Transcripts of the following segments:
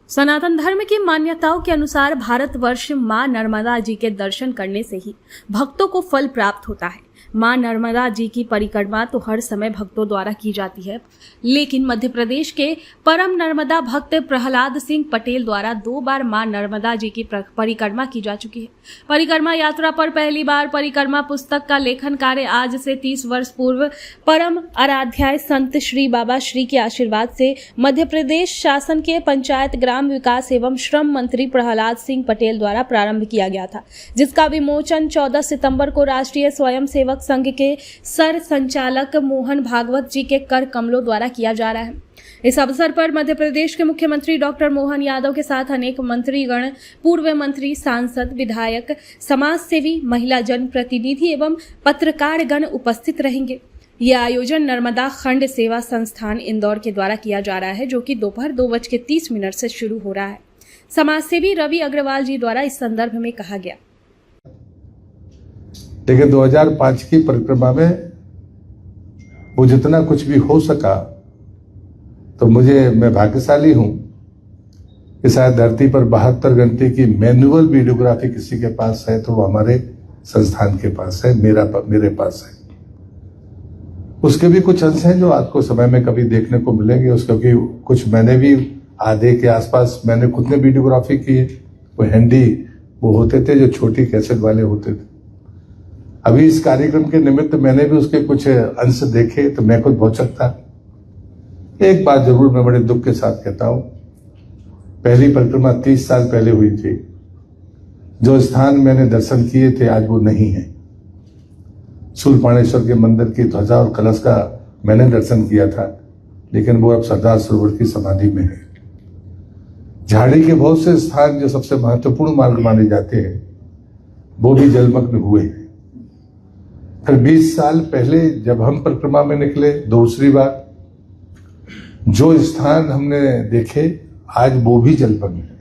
सनातन धर्म की मान्यताओं के अनुसार भारतवर्ष मां नर्मदा जी के दर्शन करने से ही भक्तों को फल प्राप्त होता है। मां नर्मदा जी की परिक्रमा तो हर समय भक्तों द्वारा की जाती है, लेकिन मध्य प्रदेश के परम नर्मदा भक्त प्रहलाद सिंह पटेल द्वारा 2 बार मां नर्मदा जी की परिक्रमा की जा चुकी है। परिक्रमा यात्रा पर पहली बार परिक्रमा पुस्तक का लेखन कार्य आज से 30 वर्ष पूर्व परम आराध्याय संत श्री बाबा श्री के आशीर्वाद से मध्य प्रदेश शासन के पंचायत ग्राम विकास एवं श्रम मंत्री प्रहलाद सिंह पटेल द्वारा प्रारंभ किया गया था, जिसका विमोचन 14 सितंबर को राष्ट्रीय स्वयंसेवक संघ के सर संचालक मोहन भागवत जी के कर कमलों द्वारा किया जा रहा है। इस अवसर पर मध्य प्रदेश के मुख्यमंत्री डॉक्टर मोहन यादव के साथ अनेक मंत्रीगण, पूर्व मंत्री, सांसद, विधायक, समाज सेवी, महिला जनप्रतिनिधि एवं पत्रकारगण उपस्थित रहेंगे। यह आयोजन नर्मदा खंड सेवा संस्थान इंदौर के द्वारा किया जा रहा है, जो कि दोपहर 2:30 से शुरू हो रहा है। समाजसेवी रवि अग्रवाल जी द्वारा इस संदर्भ में कहा गया। लेकिन 2005 की परिक्रमा में वो जितना कुछ भी हो सका, तो मैं भाग्यशाली हूं कि शायद धरती पर 72 घंटे की मैनुअल वीडियोग्राफी किसी के पास है तो वो हमारे संस्थान के पास है, मेरे पास है। उसके भी कुछ अंश हैं जो आपको समय में कभी देखने को मिलेंगे। क्योंकि कुछ मैंने भी आधे के आसपास मैंने खुद ने वीडियोग्राफी की है। वो हैंडी वो होते थे जो छोटी कैसेट वाले होते थे। अभी इस कार्यक्रम के निमित्त मैंने भी उसके कुछ अंश देखे तो मैं खुद बहुत सकता। एक बात जरूर मैं बड़े दुख के साथ कहता हूं, पहली परिक्रमा 30 साल पहले हुई थी। जो स्थान मैंने दर्शन किए थे आज वो नहीं है। शूलपाणेश्वर के मंदिर की ध्वजा और कलश का मैंने दर्शन किया था, लेकिन वो अब सरदार सरोवर की समाधि में है। झाड़ी के बहुत से स्थान जो सबसे महत्वपूर्ण मार्ग माने जाते हैं वो भी जलमग्न हुए हैं। फिर 20 साल पहले जब हम परिक्रमा में निकले दूसरी बार, जो स्थान हमने देखे आज वो भी जलमग्न है।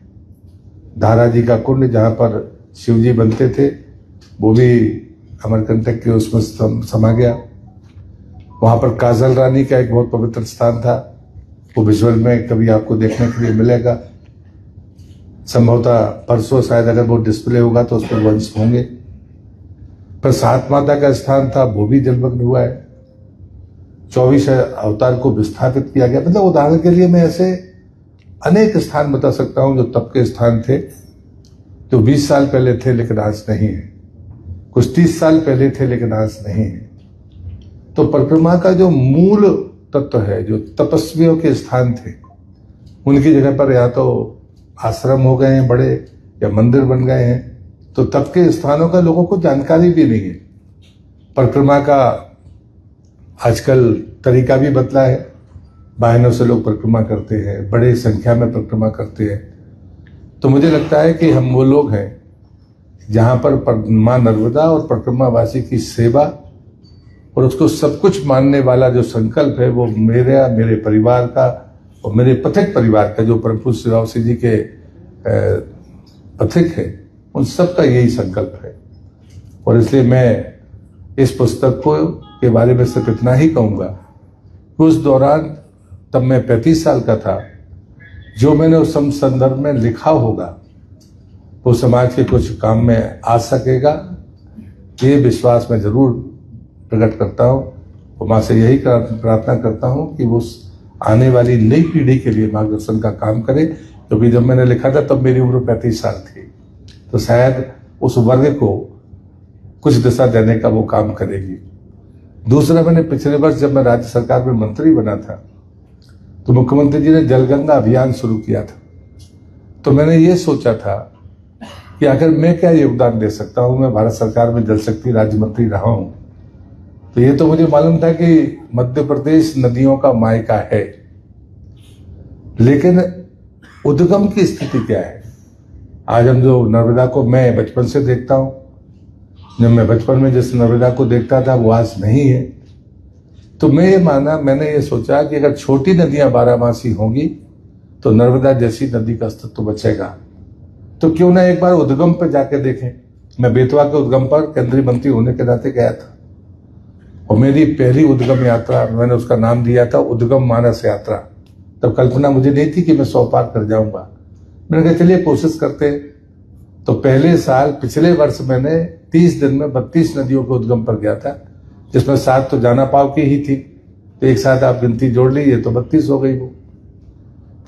धारा जी का कुंड जहां पर शिव जी बनते थे वो भी अमरकंटक के उसमें समा गया। वहां पर काजल रानी का एक बहुत पवित्र स्थान था, वो विजुअल में कभी आपको देखने के लिए मिलेगा। संभवतः परसों शायद अगर वो डिस्प्ले होगा तो उस पर वंश होंगे। पर 7 माता का स्थान था वो भी जलमग्न हुआ है। 24 अवतार को विस्थापित किया गया। मतलब उदाहरण के लिए मैं ऐसे अनेक स्थान बता सकता हूं जो तब के स्थान थे, जो 20 साल पहले थे लेकिन आज नहीं है। कुछ 30 साल पहले थे लेकिन आज नहीं है। तो परिक्रमा का जो मूल तत्व है, जो तपस्वियों के स्थान थे, उनकी जगह पर या तो आश्रम हो गए हैं बड़े या मंदिर बन गए हैं। तो तब के स्थानों का लोगों को जानकारी भी नहीं है। परिक्रमा का आजकल तरीका भी बदला है। वाहनों से लोग परिक्रमा करते हैं, बड़े संख्या में परिक्रमा करते हैं। तो मुझे लगता है कि हम वो लोग हैं जहां पर मां नर्मदा और परिक्रमावासी की सेवा और उसको सब कुछ मानने वाला जो संकल्प है वो मेरे परिवार का और मेरे पथिक परिवार का, जो परम पूज्य श्री राव सिंह जी के पथिक है, उन सबका यही संकल्प है। और इसलिए मैं इस पुस्तक के बारे में सिर्फ इतना ही कहूंगा कि उस दौरान, तब मैं 35 साल का था, जो मैंने उस संदर्भ में लिखा होगा वो समाज के कुछ काम में आ सकेगा, ये विश्वास मैं जरूर प्रकट करता हूँ। और मां से यही प्रार्थना करता हूँ कि वो आने वाली नई पीढ़ी के लिए मार्गदर्शन का काम करे। क्योंकि जब मैंने लिखा था तब मेरी उम्र 35 साल थी, तो शायद उस वर्ग को कुछ दिशा देने का वो काम करेगी। दूसरा, मैंने पिछले वर्ष जब मैं राज्य सरकार में मंत्री बना था तो मुख्यमंत्री जी ने जलगंगा अभियान शुरू किया था। तो मैंने ये सोचा था कि अगर मैं क्या योगदान दे सकता हूं, मैं भारत सरकार में जल शक्ति राज्य मंत्री रहा हूं, तो ये तो मुझे मालूम था कि मध्य प्रदेश नदियों का मायका है, लेकिन उद्गम की स्थिति क्या है। आज हम जो नर्मदा को मैं बचपन से देखता हूं, जब मैं बचपन में जिस नर्मदा को देखता था वो आज नहीं है। तो मैंने ये सोचा कि अगर छोटी नदियां बारहमासी होंगी तो नर्मदा जैसी नदी का अस्तित्व बचेगा। तो क्यों ना एक बार उद्गम पे जाके देखें। मैं बेतवा के उद्गम पर केंद्रीय मंत्री होने के नाते गया था और मेरी पहली उद्गम यात्रा, मैंने उसका नाम दिया था उद्गम मानस यात्रा। तब कल्पना मुझे नहीं थी कि मैं 100 पार कर जाऊंगा। मैंने कहा चलिए कोशिश करते। तो पहले साल, पिछले वर्ष मैंने 30 दिन में 32 नदियों के उद्गम पर गया था, जिसमें 7 तो जाना पाव की ही थी, तो एक साथ आप गिनती जोड़ लीजिए तो 32 हो गई वो।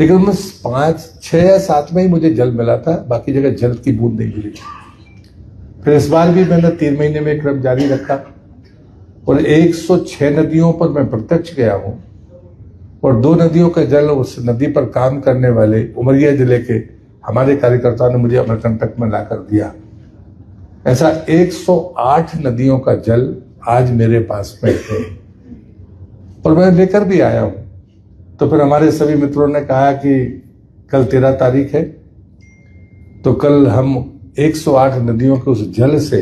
लेकिन उनमें 5, 6 या 7 में ही मुझे जल मिला था, बाकी जगह जल की बूंद नहीं मिली। फिर इस बार भी मैंने 3 महीने में क्रम जारी रखा और 106 नदियों पर मैं प्रत्यक्ष गया हूं और 2 नदियों का जल उस नदी पर काम करने वाले उमरिया जिले के हमारे कार्यकर्ताओं ने मुझे अमरकंटक में लाकर दिया। ऐसा 108 नदियों का जल आज मेरे पास में है और मैं लेकर भी आया हूं। तो फिर हमारे सभी मित्रों ने कहा कि कल 13 तारीख है, तो कल हम 108 नदियों के उस जल से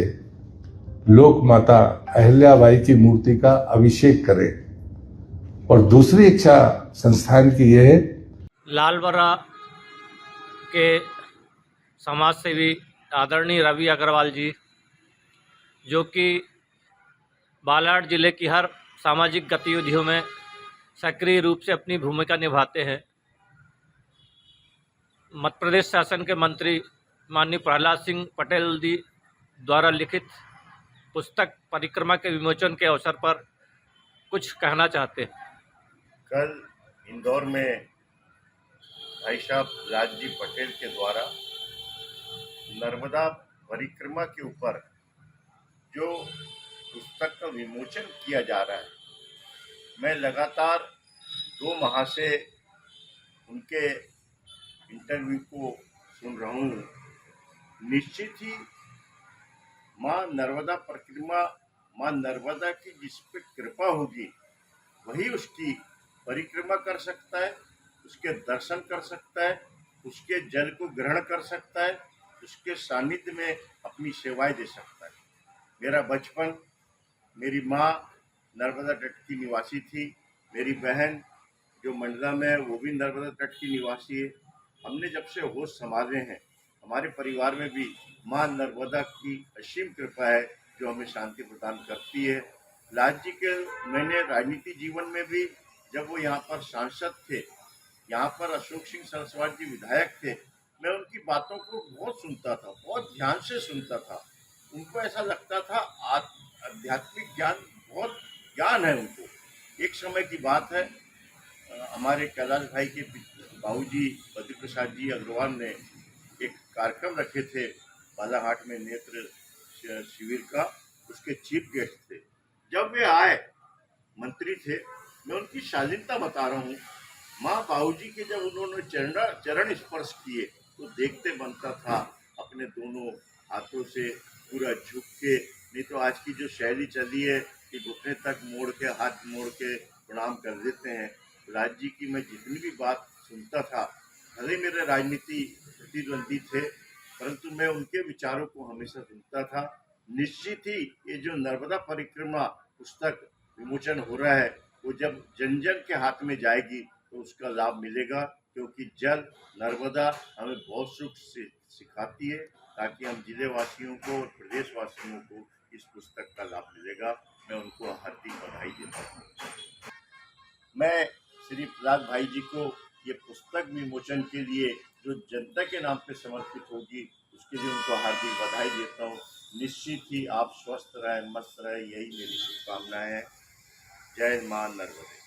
लोक माता अहिल्याबाई की मूर्ति का अभिषेक करें। और दूसरी इच्छा संस्थान की यह है, लालबरा के समाज सेवी आदरणीय रवि अग्रवाल जी, जो कि बालाघाट जिले की हर सामाजिक गतिविधियों में सक्रिय रूप से अपनी भूमिका निभाते हैं। मध्य प्रदेश शासन के मंत्री माननीय प्रहलाद सिंह पटेल जी द्वारा लिखित पुस्तक परिक्रमा के विमोचन के अवसर पर कुछ कहना चाहते हैं। कल इंदौर में भाई साहब राजजी पटेल के द्वारा नर्मदा परिक्रमा के ऊपर जो पुस्तक का विमोचन किया जा रहा है, मैं लगातार 2 माह से उनके इंटरव्यू को सुन रहा हूँ। निश्चित ही माँ नर्मदा परिक्रमा, माँ नर्मदा की जिस पे कृपा होगी वही उसकी परिक्रमा कर सकता है, उसके दर्शन कर सकता है, उसके जल को ग्रहण कर सकता है, उसके सानिध्य में अपनी सेवाएं दे सकता है। मेरा बचपन, मेरी माँ नर्मदा तट की निवासी थी, मेरी बहन जो मंडला में है वो भी नर्मदा तट की निवासी है। हमने जब से होश संभाले हैं, हमारे परिवार में भी माँ नर्मदा की असीम कृपा है जो हमें शांति प्रदान करती है। लाल जी के मैंने राजनीति जीवन में भी, जब वो यहाँ पर सांसद थे, यहाँ पर अशोक सिंह सरस्वत जी विधायक थे, मैं उनकी बातों को बहुत सुनता था, बहुत ध्यान से सुनता था। उनको ऐसा लगता था आध्यात्मिक ज्ञान, बहुत ज्ञान है उनको। एक समय की बात है, हमारे कैलाश भाई के बाबूजी बद्री प्रसाद जी अग्रवाल ने एक कार्यक्रम रखे थे बालाघाट में, नेत्र शिविर का, उसके चीफ गेस्ट थे। जब वे आए, मंत्री थे, मैं उनकी शालीनता बता रहा हूँ। माँ बाबूजी के जब उन्होंने चरण स्पर्श किए तो देखते बनता था अपने दोनों हाथों से पूरा झुक के, नहीं तो आज की जो शैली चली है कि घुटने तक मोड़ के, हाथ मोड़ के प्रणाम कर देते हैं। राज जी की मैं जितनी भी बात सुनता था, भले मेरे राजनीति प्रतिद्वंदी थे, परंतु मैं उनके विचारों को हमेशा सुनता था। निश्चित ही ये जो नर्मदा परिक्रमा पुस्तक विमोचन हो रहा है, वो जब जन जन के हाथ में जाएगी तो उसका लाभ मिलेगा, क्योंकि जल, नर्मदा हमें बहुत सुख सिखाती है, ताकि हम जिले वासियों को और प्रदेश वासियों को इस पुस्तक का लाभ मिलेगा। मैं उनको हार्दिक बधाई देता हूँ। मैं श्री प्रहलाद भाई जी को ये पुस्तक विमोचन के लिए जो जनता के नाम पे समर्पित होगी, उसके लिए उनको हार्दिक बधाई देता हूँ। निश्चित ही आप स्वस्थ रहें, मस्त रहें, यही मेरी शुभकामनाएं हैं। जय मां नर्मदे।